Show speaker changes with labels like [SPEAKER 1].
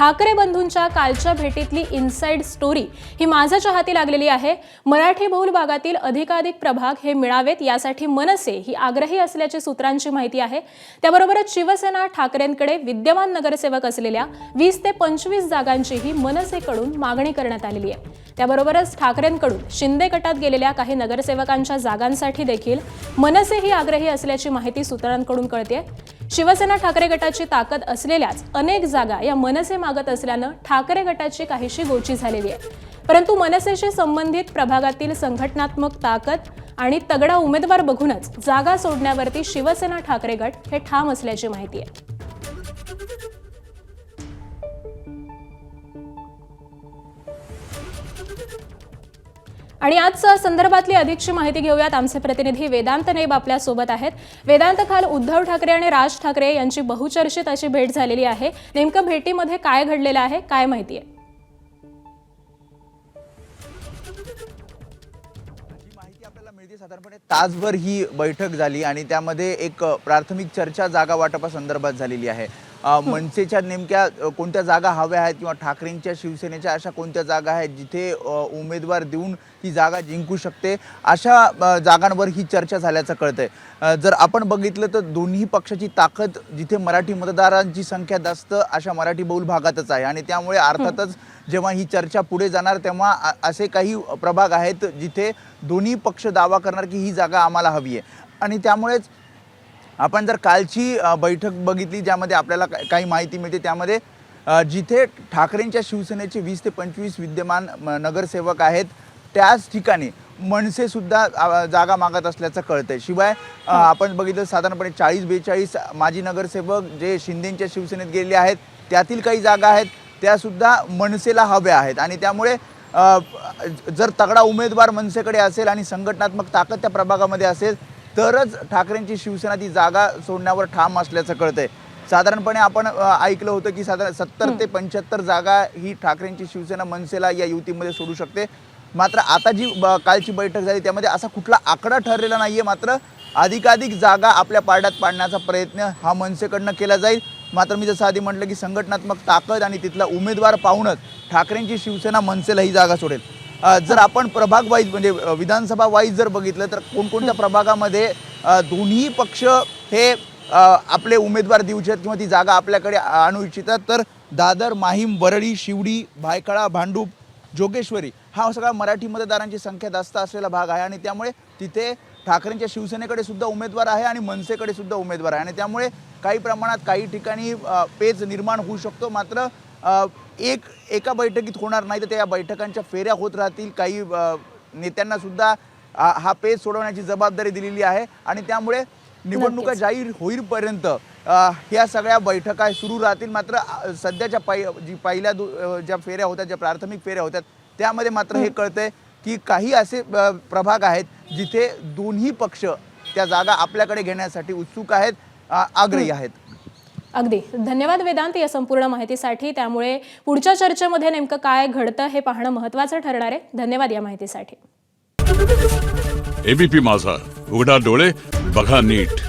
[SPEAKER 1] ठाकरे बंधूंच्या कालच्या भेटीतली inside story ही माझ्या हाती लागलेली आहे। मराठी बहुल भागातील अधिकाधिक प्रभाग हे मिळावेत यासाठी मनसे ही आग्रही असल्याची सूत्रांची माहिती आहे। त्याबरोबरच शिवसेना ठाकरेंकडे विद्यमान नगरसेवक असलेल्या 20 ते 25 जागांचीही मनसेकडून मागणी करण्यात आलेली आहे। त्याबरोबरच ठाकरेंकडून शिंदे गटात गेलेल्या काही नगरसेवकांच्या जागांसाठी देखील मनसे ही आग्रही असल्याची माहिती सूत्रांकडून कळते। शिवसेना ठाकरे गटाची ताकद असलेल्याच अनेक जागा या मनसे मागत असल्यानं ठाकरे गटाची काहीशी गोची झालेली आहे। परंतु मनसेशी संबंधित प्रभागातील संघटनात्मक ताकद आणि तगडा उमेदवार बघूनच जागा सोडण्यावरती शिवसेना ठाकरे गट हे ठाम असल्याची माहिती आहे। आणि आज संदर्भातली अधिकची माहिती घेऊयात। आमचे प्रतिनिधी वेदांत नेब आपल्या सोबत आहेत। वेदांत, काल उद्धव ठाकरे आणि राज ठाकरे यांची बहुचर्चित अशी भेट झालेली आहे। नेमकं भेटीमध्ये काय घडलेलं आहे, काय माहिती आहे?
[SPEAKER 2] आपल्याला मिळते साधारणपणे तासभर ही बैठक झाली आणि त्यामध्ये एक प्राथमिक चर्चा जागा वाटपासंदर्भात झालेली आहे। मनसेच्या नेमक्या कोणत्या जागा हव्या आहेत किंवा ठाकरेंच्या शिवसेनेच्या अशा कोणत्या जागा आहेत जिथे उमेदवार देऊन ही जागा जिंकू शकते, अशा जागांवर ही चर्चा झाल्याचं कळतंय। जर आपण बघितलं तर दोन्ही पक्षाची ताकद जिथे मराठी मतदारांची संख्या जास्त अशा मराठी बहुल भागातच आहे आणि त्यामुळे अर्थातच जेव्हा ही चर्चा पुढे जाणार तेव्हा असे काही प्रभाग आहेत जिथे दोन्ही पक्ष दावा करणार की ही जागा आम्हाला हवी आहे। आणि त्यामुळेच आपण जर कालची बैठक बघितली ज्यामध्ये आपल्याला काही माहिती मिळते, त्यामध्ये जिथे ठाकरेंच्या शिवसेनेचे 20 ते 25 विद्यमान नगरसेवक आहेत त्याच ठिकाणी मनसे सुद्धा जागा मागत असल्याचं कळतंय। शिवाय आपण बघितलं साधारणपणे 40-42 माजी नगरसेवक जे शिंदेंच्या शिवसेनेत गेलेले आहेत त्यातील काही जागा आहेत त्या सुद्धा मनसेला हव्या आहेत। आणि त्यामुळे जर तगडा उमेदवार मनसेकडे असेल आणि संघटनात्मक ताकद त्या प्रभागामध्ये असेल तरच ठाकरेंची शिवसेना ती जागा सोडण्यावर ठाम असल्याचं कळतंय। साधारणपणे आपण ऐकलं होतं की साधारण 70 ते 75 जागा ही ठाकरेंची शिवसेना मनसेला या युतीमध्ये सोडू शकते। मात्र आता जी कालची बैठक झाली त्यामध्ये असा कुठला आकडा ठरलेला नाहीये, मात्र अधिकाधिक जागा आपल्या पारड्यात पाडण्याचा प्रयत्न हा मनसेकडनं केला जाईल। मात्र मी जसं आधी म्हटलं की संघटनात्मक ताकद आणि तिथला उमेदवार पाहूनच ठाकरेंची शिवसेना मनसेला ही जागा सोडेल। जर आपण प्रभाग वाईज म्हणजे विधानसभा वाईज जर बघितलं तर कोणकोणत्या प्रभागामध्ये दोन्ही पक्ष हे आपले उमेदवार देऊ इच्छितात किंवा ती जागा आपल्याकडे आणू इच्छितात, तर दादर, माहीम, वरळी, शिवडी, भायखळा, भांडूप, जोगेश्वरी हा सगळा मराठी मतदारांची संख्या जास्त असलेला भाग आहे आणि त्यामुळे तिथे ठाकरेंच्या शिवसेनेकडे सुद्धा उमेदवार आहे आणि मनसेकडे सुद्धा उमेदवार आहे आणि त्यामुळे काही प्रमाणात काही ठिकाणी पेच निर्माण होऊ शकतो। मात्र एका बैठकीत होणार नाही तर त्या बैठकांच्या फेऱ्या होत राहतील। काही नेत्यांना सुद्धा हा पेच सोडवण्याची जबाबदारी दिलेली आहे आणि त्यामुळे निवडणुका जाहीर होईपर्यंत ह्या सगळ्या बैठका सुरू राहतील। मात्र सध्याच्या पहिल्या ज्या फेऱ्या होत्या, ज्या प्राथमिक फेऱ्या होत्या त्यामध्ये मात्र हे कळतंय की काही असे प्रभाग आहेत जिथे दोन्ही पक्ष त्या जागा आपल्याकडे घेण्यासाठी उत्सुक आहेत, आग्रही आहेत।
[SPEAKER 1] अगदी धन्यवाद वेदांत या संपूर्ण माहितीसाठी। त्यामुळे पुढच्या चर्चेमध्ये नेमकं काय घडतं हे पाहणं महत्त्वाचं ठरणार आहे। धन्यवाद या माहितीसाठी।
[SPEAKER 3] एबीपी माझा, उघडा डोळे बघा नीट।